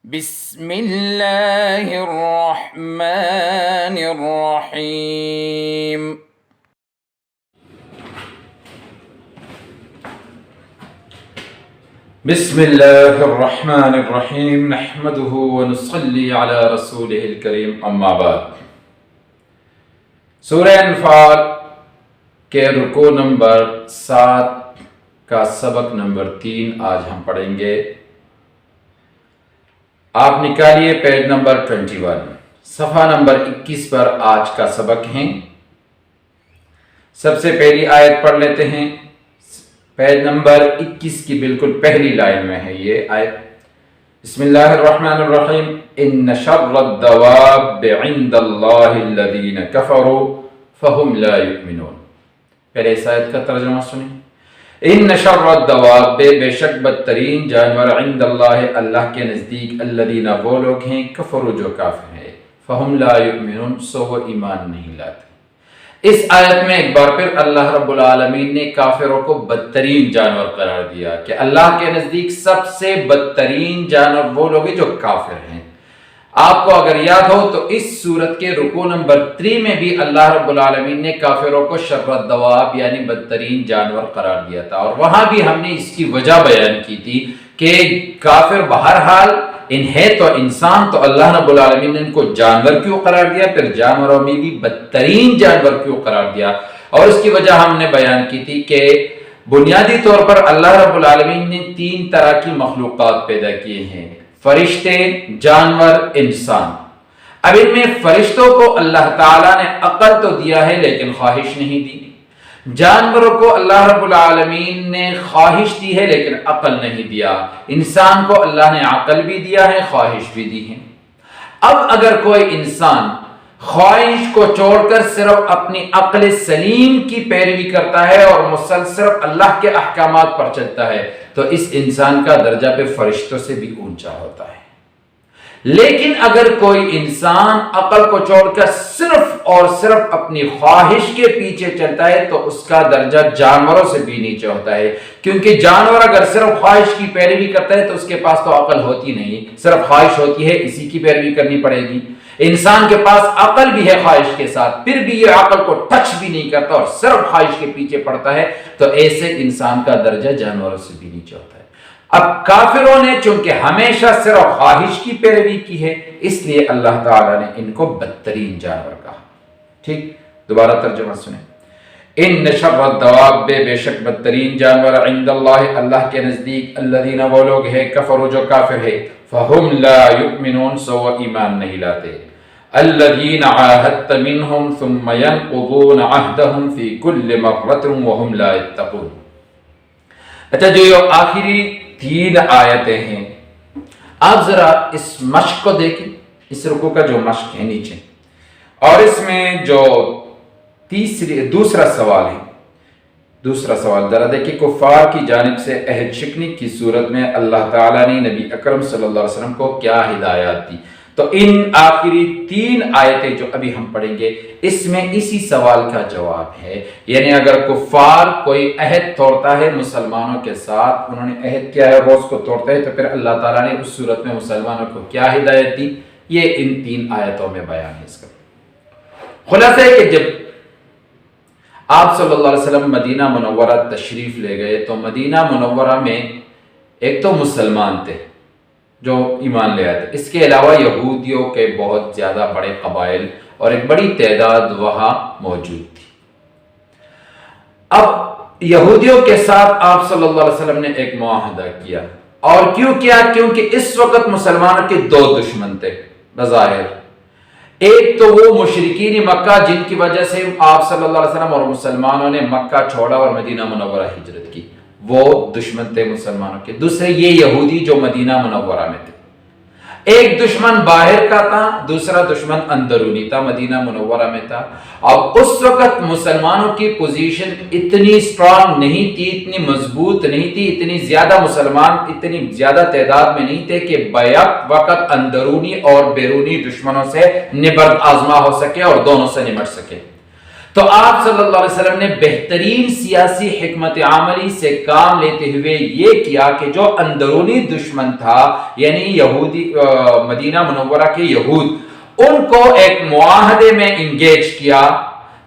بسم اللہ الرحمن الرحیم بسم اللہ الرحمن الرحیم نحمده ونصلی علی رسولہ الکریم اما بعد۔ سورہ انفال کے رکوع نمبر 7 کا سبق نمبر 3 آج ہم پڑھیں گے۔ آپ نکالیے پیج نمبر 21، صفحہ نمبر 21 پر آج کا سبق ہے۔ سب سے پہلی آیت پڑھ لیتے ہیں، پیج نمبر 21 کی بالکل پہلی لائن میں ہے یہ آیت۔ بسم اللہ الرحمن الرحیم، ان شر الدواب عند اللہ الذین کفروا فہم لا یؤمنون۔ پہلے اس آیت کا ترجمہ سنیں۔ ان شر الدواب، بے شک بدترین جانور، عند اللہ، اللہ کے نزدیک، الذین، وہ لوگ ہیں، کفروا، جو کافر ہیں، فہم لا یؤمنون، سو وہ ایمان نہیں لاتے۔ اس آیت میں ایک بار پھر اللہ رب العالمین نے کافروں کو بدترین جانور قرار دیا کہ اللہ کے نزدیک سب سے بدترین جانور وہ لوگ ہیں جو کافر ہیں۔ آپ کو اگر یاد ہو تو اس سورت کے رکوع نمبر 3 میں بھی اللہ رب العالمین نے کافروں کو شر الدواب یعنی بدترین جانور قرار دیا تھا، اور وہاں بھی ہم نے اس کی وجہ بیان کی تھی کہ کافر بہرحال انہیں تو انسان تو اللہ رب العالمین نے ان کو جانور کیوں قرار دیا، پھر جانوروں میں بھی بدترین جانور کیوں قرار دیا، اور اس کی وجہ ہم نے بیان کی تھی کہ بنیادی طور پر اللہ رب العالمین نے 3 طرح کی مخلوقات پیدا کیے ہیں، فرشتے، جانور، انسان۔ اب ان میں فرشتوں کو اللہ تعالیٰ نے عقل تو دیا ہے لیکن خواہش نہیں دی، جانوروں کو اللہ رب العالمین نے خواہش دی ہے لیکن عقل نہیں دیا، انسان کو اللہ نے عقل بھی دیا ہے، خواہش بھی دی ہے۔ اب اگر کوئی انسان خواہش کو چھوڑ کر صرف اپنی عقل سلیم کی پیروی کرتا ہے اور مسلسل اللہ کے احکامات پر چلتا ہے تو اس انسان کا درجہ پہ فرشتوں سے بھی اونچا ہوتا ہے۔ لیکن اگر کوئی انسان عقل کو چھوڑ کر صرف اور صرف اپنی خواہش کے پیچھے چلتا ہے تو اس کا درجہ جانوروں سے بھی نیچے ہوتا ہے، کیونکہ جانور اگر صرف خواہش کی پیروی کرتا ہے تو اس کے پاس تو عقل ہوتی نہیں، صرف خواہش ہوتی ہے، اسی کی پیروی کرنی پڑے گی۔ انسان کے پاس عقل بھی ہے خواہش کے ساتھ، پھر بھی یہ عقل کو ٹچ بھی نہیں کرتا اور صرف خواہش کے پیچھے پڑتا ہے تو ایسے انسان کا درجہ جانوروں سے بھی نیچے ہوتا ہے۔ اب کافروں نے چونکہ ہمیشہ صرف خواہش کی پیروی کی ہے، اس لیے اللہ تعالیٰ نے ان کو بدترین جانور کہا۔ ٹھیک، دوبارہ ترجمہ سنیں۔ ان شر الدواب، بے شک بدترین جانور، عند اللہ، اللہ کے نزدیک، الذین، وہ لوگ ہیں، کفروا، جو کافر ہے، فہم لا یؤمنون، سو وہ ایمان نہیں لاتے، الذین عاہدت منہم ثم ینقضون عہدہم فی کل مرۃ وہم لا یتقون۔ اچھا، جو یہ آخری 3 آیتیں ہیں، آپ ذرا اس مشق کو دیکھیں، اس رکوع کا جو مشق ہے نیچے، اور اس میں جو دوسرا سوال ہے، دوسرا سوال ذرا دیکھیں، کفار کی جانب سے عہد شکنی کی صورت میں اللہ تعالیٰ نے نبی اکرم صلی اللہ علیہ وسلم کو کیا ہدایات دی، تو ان آخری 3 آیتیں جو ابھی ہم پڑھیں گے اس میں اسی سوال کا جواب ہے۔ یعنی اگر کفار کوئی عہد توڑتا ہے مسلمانوں کے ساتھ، انہوں نے عہد کیا ہے روز کو توڑتا ہے، تو پھر اللہ تعالیٰ نے اس صورت میں مسلمانوں کو کیا ہدایت دی، یہ ان 3 آیتوں میں بیان ہے۔ اس کا خلاصہ ہے کہ جب آپ صلی اللہ علیہ وسلم مدینہ منورہ تشریف لے گئے تو مدینہ منورہ میں ایک تو مسلمان تھے جو ایمان لے آئے تھے، اس کے علاوہ یہودیوں کے بہت زیادہ بڑے قبائل اور ایک بڑی تعداد وہاں موجود تھی۔ اب یہودیوں کے ساتھ آپ صلی اللہ علیہ وسلم نے ایک معاہدہ کیا، اور کیوں کیا؟ کیونکہ اس وقت مسلمانوں کے 2 دشمن تھے بظاہر۔ ایک تو وہ مشرکین مکہ جن کی وجہ سے آپ صلی اللہ علیہ وسلم اور مسلمانوں نے مکہ چھوڑا اور مدینہ منورہ ہجرت کی، وہ دشمن تھے مسلمانوں کے۔ دوسرے یہ یہودی جو مدینہ منورہ میں تھے۔ ایک دشمن باہر کا تھا، دوسرا دشمن اندرونی تھا، مدینہ منورہ میں تھا۔ اب اس وقت مسلمانوں کی پوزیشن اتنی سٹرانگ نہیں تھی، اتنی مضبوط نہیں تھی، اتنی زیادہ مسلمان اتنی زیادہ تعداد میں نہیں تھے کہ بیک وقت اندرونی اور بیرونی دشمنوں سے نبرد آزما ہو سکے اور دونوں سے نمٹ سکے۔ تو آپ صلی اللہ علیہ وسلم نے بہترین سیاسی حکمت عملی سے کام لیتے ہوئے یہ کیا کہ جو اندرونی دشمن تھا یعنی یہودی مدینہ منورہ کے یہود، ان کو ایک معاہدے میں انگیج کیا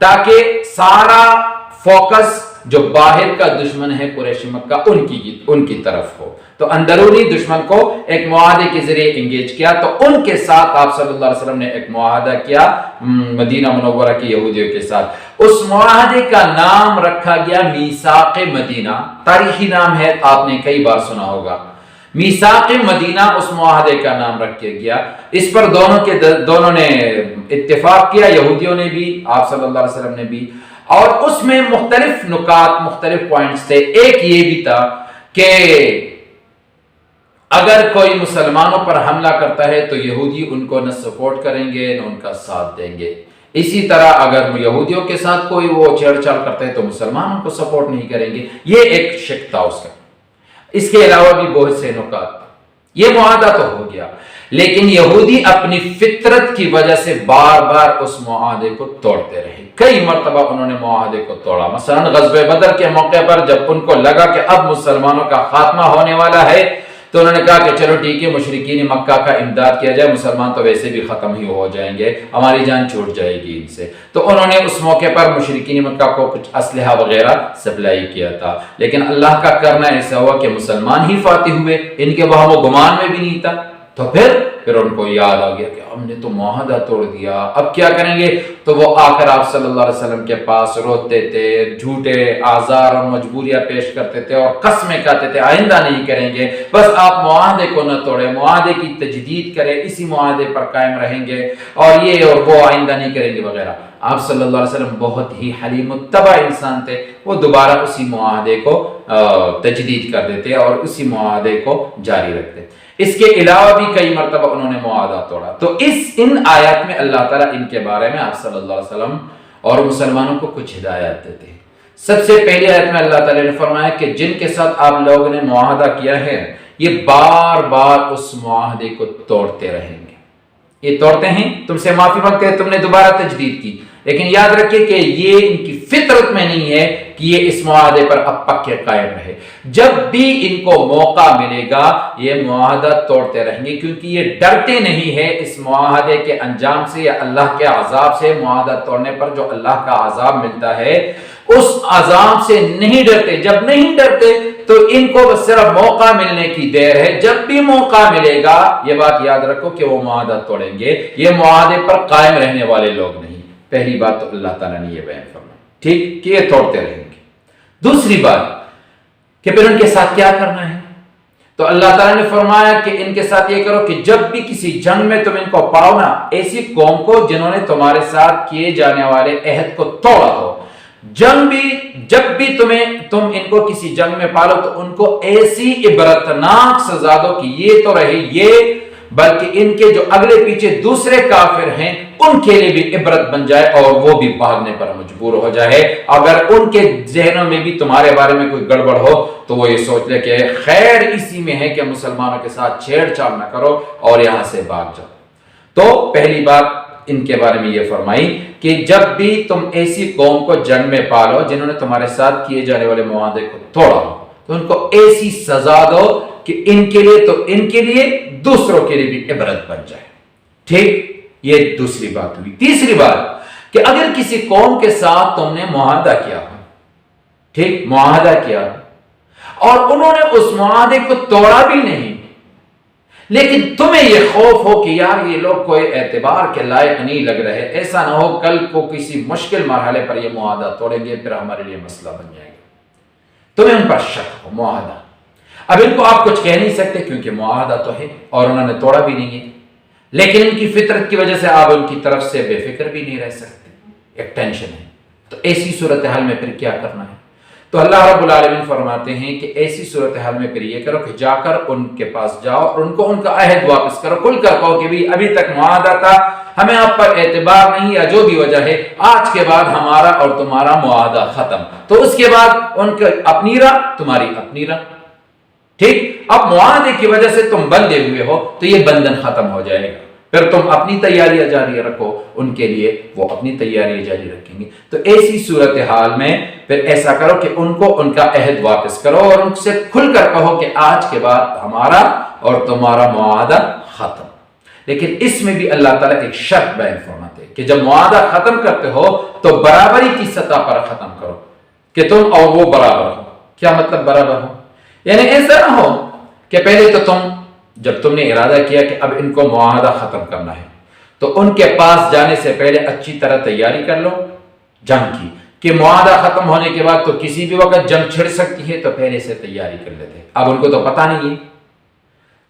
تاکہ سارا فوکس جو باہر کا دشمن ہے قریش مکہ ان کی طرف ہو۔ تو اندرونی دشمن کو ایک معاہدے کے ذریعے انگیج کیا، تو ان کے ساتھ آپ صلی اللہ علیہ وسلم نے ایک معاہدہ کیا مدینہ منورہ کی یہودیوں کے ساتھ۔ اس معاہدے کا نام رکھا گیا میثاق مدینہ، تاریخی نام ہے، آپ نے کئی بار سنا ہوگا۔ میثاق مدینہ اس معاہدے کا نام رکھا گیا۔ اس پر دونوں نے اتفاق کیا، یہودیوں نے بھی، آپ صلی اللہ علیہ وسلم نے بھی، اور اس میں مختلف نکات، مختلف پوائنٹس تھے۔ ایک یہ بھی تھا کہ اگر کوئی مسلمانوں پر حملہ کرتا ہے تو یہودی ان کو نہ سپورٹ کریں گے نہ ان کا ساتھ دیں گے، اسی طرح اگر یہودیوں کے ساتھ کوئی وہ چھیڑ چھاڑ کرتا ہے تو مسلمان ان کو سپورٹ نہیں کریں گے۔ یہ ایک شک تھا اس کا۔ اس کے علاوہ بھی بہت سے نکات۔ یہ معاہدہ تو ہو گیا، لیکن یہودی اپنی فطرت کی وجہ سے بار بار اس معاہدے کو توڑتے رہے۔ کئی مرتبہ انہوں نے معاہدے کو توڑا۔ مثلا غزوہ بدر کے موقع پر جب ان کو لگا کہ اب مسلمانوں کا خاتمہ ہونے والا ہے تو انہوں نے کہا کہ چلو ٹھیک ہے، مشرکین مکہ کا امداد کیا جائے، مسلمان تو ویسے بھی ختم ہی ہو جائیں گے، ہماری جان چھوٹ جائے گی ان سے۔ تو انہوں نے اس موقع پر مشرکین مکہ کو کچھ اسلحہ وغیرہ سپلائی کیا تھا، لیکن اللہ کا کرنا ایسا ہوا کہ مسلمان ہی فاتح ہوئے، ان کے وہم و گمان میں بھی نہیں تھا۔ تو پھر ان کو یاد آ گیا کہ ہم نے تو معاہدہ توڑ دیا، اب کیا کریں گے؟ تو وہ آ کر آپ صلی اللہ علیہ وسلم کے پاس روتے تھے، جھوٹے آزار اور مجبوریاں پیش کرتے تھے اور قسمیں کھاتے تھے آئندہ نہیں کریں گے، بس آپ معاہدے کو نہ توڑیں، معاہدے کی تجدید کریں، اسی معاہدے پر قائم رہیں گے اور یہ اور وہ آئندہ نہیں کریں گے وغیرہ۔ آپ صلی اللہ علیہ وسلم بہت ہی حلیم الطبع انسان تھے، وہ دوبارہ اسی معاہدے کو تجدید کر دیتے اور اسی معاہدے کو جاری رکھتے۔ اس کے علاوہ بھی کئی مرتبہ انہوں نے معاہدہ توڑا۔ تو ان آیات میں اللہ تعالیٰ ان کے بارے میں آپ صلی اللہ علیہ وسلم اور مسلمانوں کو کچھ ہدایات دیتے ہیں۔ سب سے پہلی آیت میں اللہ تعالیٰ نے فرمایا کہ جن کے ساتھ آپ لوگوں نے معاہدہ کیا ہے یہ بار بار اس معاہدے کو توڑتے رہیں گے۔ یہ توڑتے ہیں، تم سے معافی مانگتے ہیں، تم نے دوبارہ تجدید کی، لیکن یاد رکھیں کہ یہ ان کی فطرت میں نہیں ہے کہ یہ اس معاہدے پر اب پکے قائم رہے۔ جب بھی ان کو موقع ملے گا یہ معاہدہ توڑتے رہیں گے، کیونکہ یہ ڈرتے نہیں ہے اس معاہدے کے انجام سے یا اللہ کے عذاب سے۔ معاہدہ توڑنے پر جو اللہ کا عذاب ملتا ہے اس عذاب سے نہیں ڈرتے۔ جب نہیں ڈرتے تو ان کو بس صرف موقع ملنے کی دیر ہے، جب بھی موقع ملے گا یہ بات یاد رکھو کہ وہ معاہدہ توڑیں گے، یہ معاہدے پر قائم رہنے والے لوگ نہیں۔ پہلی بات تو اللہ تعالیٰ نے یہ بیان فرمایا، ٹھیک، کہ یہ توڑتے رہیں گے۔ دوسری بات کہ پھر ان کے ساتھ کیا کرنا ہے، تو اللہ تعالیٰ نے فرمایا کہ ان کے ساتھ یہ کرو کہ جب بھی کسی جنگ میں تم ان کو پاؤ نا، ایسی قوم کو جنہوں نے تمہارے ساتھ کیے جانے والے عہد کو توڑا ہو، جب بھی تم ان کو کسی جنگ میں پالو تو ان کو ایسی عبرتناک سزا دو کہ یہ تو رہے یہ، بلکہ ان کے جو اگلے پیچھے دوسرے کافر ہیں ان کے لیے بھی عبرت بن جائے اور وہ بھی بھاگنے پر مجبور ہو جائے۔ اگر ان کے ذہنوں میں بھی تمہارے بارے میں کوئی گڑبڑ ہو تو وہ یہ سوچ لے کہ خیر اسی میں ہے کہ مسلمانوں کے ساتھ چھیڑ چھاڑ نہ کرو اور یہاں سے بھاگ جاؤ۔ تو پہلی بات ان کے بارے میں یہ فرمائی کہ جب بھی تم ایسی قوم کو جنگ میں پالو جنہوں نے تمہارے ساتھ کیے جانے والے معاہدے کو توڑا تو ان کو ایسی سزا دو کہ ان کے لیے تو ان کے لیے دوسروں کے لیے بھی عبرت بن جائے۔ ٹھیک، یہ دوسری بات ہوئی۔ تیسری بات کہ اگر کسی قوم کے ساتھ تم نے معاہدہ کیا ہو، ٹھیک، معاہدہ کیا اور انہوں نے اس معاہدے کو توڑا بھی نہیں، لیکن تمہیں یہ خوف ہو کہ یار یہ لوگ کوئی اعتبار کے لائق نہیں لگ رہے، ایسا نہ ہو کل کو کسی مشکل مرحلے پر یہ معاہدہ توڑیں گے پھر ہمارے لیے مسئلہ بن جائے گا، تمہیں ان پر شک ہو، معاہدہ، اب ان کو آپ کچھ کہہ نہیں سکتے کیونکہ معاہدہ تو ہے اور انہوں نے توڑا بھی نہیں ہے، لیکن ان کی فطرت کی وجہ سے آپ ان کی طرف سے بے فکر بھی نہیں رہ سکتے، ایک ٹینشن ہے۔ تو ایسی صورتحال میں پھر کیا کرنا ہے؟ تو اللہ رب العالمین فرماتے ہیں کہ ایسی صورتحال میں پھر یہ کرو کہ جا کر ان کے پاس جاؤ اور ان کو ان کا عہد واپس کرو، کھل کر کہو کہ بھی ابھی تک معاہدہ تھا، ہمیں آپ پر اعتبار نہیں یا جو بھی وجہ ہے، آج کے بعد ہمارا اور تمہارا معاہدہ ختم۔ تو اس کے بعد ان کا اپنی راہ تمہاری اپنی راہ، ٹھیک، اب معاہدے کی وجہ سے تم بندھے ہوئے ہو تو یہ بندھن ختم ہو جائے گا۔ پھر تم اپنی تیاریاں جاری رکھو، ان کے لیے وہ اپنی تیاریاں جاری رکھیں گے۔ تو ایسی صورتحال میں پھر ایسا کرو کہ ان کو ان کا عہد واپس کرو اور ان سے کھل کر کہو کہ آج کے بعد ہمارا اور تمہارا معاہدہ ختم۔ لیکن اس میں بھی اللہ تعالیٰ ایک شرط بیان فرماتے ہیں کہ جب معاہدہ ختم کرتے ہو تو برابری کی سطح پر ختم کرو، کہ تم اور وہ برابر ہو۔ کیا مطلب برابر ہو؟ یعنی ایسا نہ ہو کہ پہلے تو جب تم نے ارادہ کیا کہ اب ان کو معاہدہ ختم کرنا ہے تو ان کے پاس جانے سے پہلے اچھی طرح تیاری کر لو جنگ کی، کہ معاہدہ ختم ہونے کے بعد تو کسی بھی وقت جنگ چھڑ سکتی ہے، تو پہلے سے تیاری کر لیتے۔ اب ان کو تو پتہ نہیں ہے،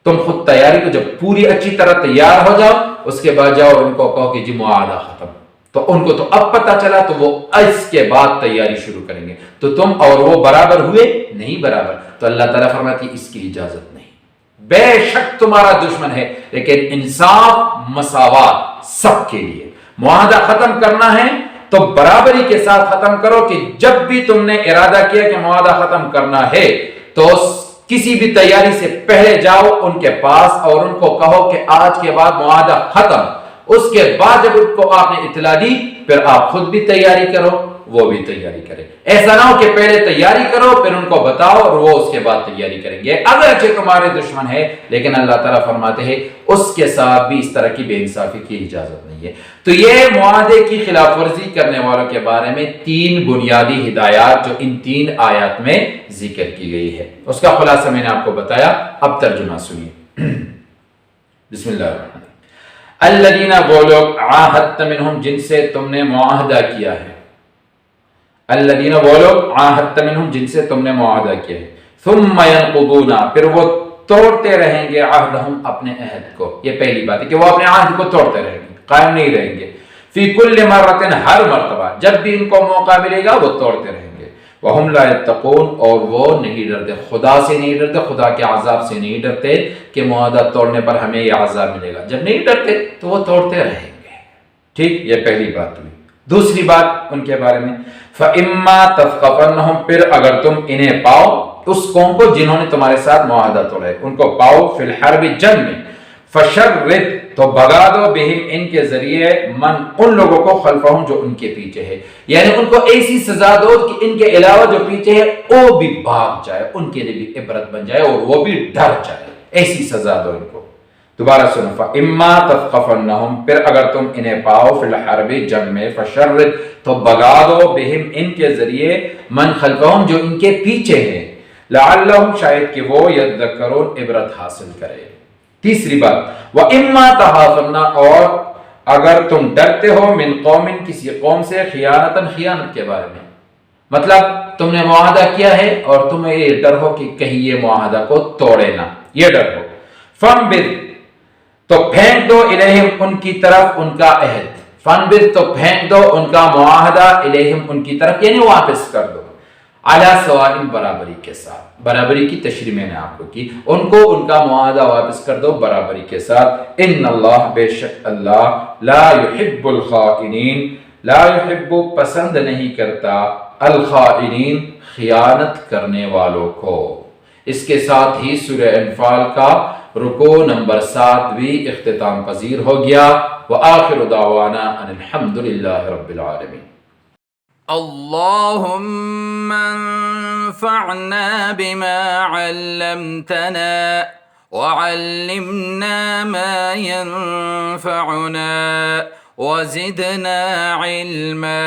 تم خود تیاری کو جب پوری اچھی طرح تیار ہو جاؤ اس کے بعد جاؤ ان کو کہو کہ جی معاہدہ ختم، تو ان کو تو اب پتہ چلا تو وہ اس کے بعد تیاری شروع کریں گے، تو تم اور وہ برابر ہوئے نہیں برابر۔ تو اللہ تعالیٰ فرماتی ہے اس کی اجازت نہیں، بے شک تمہارا دشمن ہے لیکن انصاف مساوات سب کے لیے۔ معاہدہ ختم کرنا ہے تو برابری کے ساتھ ختم کرو، کہ جب بھی تم نے ارادہ کیا کہ معاہدہ ختم کرنا ہے تو کسی بھی تیاری سے پہلے جاؤ ان کے پاس اور ان کو کہو کہ آج کے بعد معاہدہ ختم۔ اس کے بعد جب ان کو آپ نے اطلاع دی پھر آپ خود بھی تیاری کرو، وہ بھی تیاری کرے۔ ایسا نہ ہو کہ پہلے تیاری کرو پھر ان کو بتاؤ اور وہ اس کے بعد تیاری کریں گے، اگرچہ تمہارے دشمن ہے لیکن اللہ تعالیٰ فرماتے ہیں اس کے ساتھ بھی اس طرح کی بے انصافی کی اجازت نہیں ہے۔ تو یہ معاہدے کی خلاف ورزی کرنے والوں کے بارے میں 3 بنیادی ہدایات جو ان 3 آیات میں ذکر کی گئی ہے، اس کا خلاصہ میں نے آپ کو بتایا۔ اب ترجمہ سنیے۔ بسم اللہ الرحمن الرحیم۔ الذین وہ لوگ عاہدت منہم جن سے تم نے معاہدہ کیا ہے، الذین وہ لوگ عاہدت منہم جن سے تم نے معاہدہ کیا ہے، ثم ینقضون پھر وہ توڑتے رہیں گے عہدہم اپنے عہد کو۔ یہ پہلی بات ہے کہ وہ اپنے عہد کو توڑتے رہیں گے، قائم نہیں رہیں گے۔ فی کل مرۃ ہر مرتبہ جب بھی ان کو موقع ملے گا وہ توڑتے رہیں گے۔ وہم لا یتقون اور وہ نہیں ڈرتے، خدا سے نہیں ڈرتے، خدا کے عذاب سے نہیں ڈرتے کہ معاہدہ توڑنے پر ہمیں یہ عذاب ملے گا۔ جب نہیں ڈرتے تو وہ توڑتے رہیں گے۔ ٹھیک، یہ پہلی بات ہوئی۔ دوسری بات ان کے بارے میں، فَإِمَّا تَثْقَفَنَّهُمْ پھر اگر تم انہیں پاؤ اس قوم کو جنہوں نے تمہارے ساتھ معاہدہ توڑا ہے، ان کو پاؤ فی الحرب جنگ میں، فَشَرِّدْ تو بھگا دو بہم ان کے ذریعے من ان لوگوں کو خلفہم جو ان کے پیچھے ہے، یعنی ان کو ایسی سزا دو کہ ان کے علاوہ جو پیچھے ہے وہ بھی بھاگ جائے، ان کے لیے بھی عبرت بن جائے اور وہ بھی ڈر جائے، ایسی سزا دو ان کو۔ دوبارہ سنو، فَإِمَّا تَثْقَفَنَّهُمْ پھر اگر تم انہیں پاؤ فی الحرب جنگ میں، فَشَرِّدْ تو بھگا دو بہم ان کے ذریعے من خلفہم جو ان کے پیچھے ہیں، لعلہم شاید کہ وہ یذکرون عبرت حاصل کرے۔ تیسری بات، وَإِمَّا تَخَافُنَّ اور اگر تم ڈرتے ہو من قوم کسی قوم سے خیانتاً خیانت کے بارے میں، مطلب تم نے معاہدہ کیا ہے اور تمہیں یہ ڈر ہو کہ کہیں یہ معاہدہ کو توڑے نہ، یہ ڈر ہو، فَانبِذْ تو پھینک دو الیہم ان کی طرف ان کا عہد، فَانبِذْ تو پھینک دو ان کا معاہدہ الیہم ان کی طرف، یعنی واپس کر دو، علی سواء برابری کے ساتھ۔ برابری کی تشریح میں نے آپ کو کی، ان کو ان کا معاہدہ واپس کر دو برابری کے ساتھ۔ ان اللہ بے شک اللہ لا یحب الخائنین لا یحب پسند نہیں کرتا الخائنین خیانت کرنے والوں کو۔ اس کے ساتھ ہی سورہ انفال کا رکوع نمبر 7 بھی اختتام پذیر ہو گیا۔ وآخر دعوانا ان الحمد للہ رب العالمین۔ اللهم انفعنا بما علمتنا وعلمنا ما ينفعنا وزدنا علما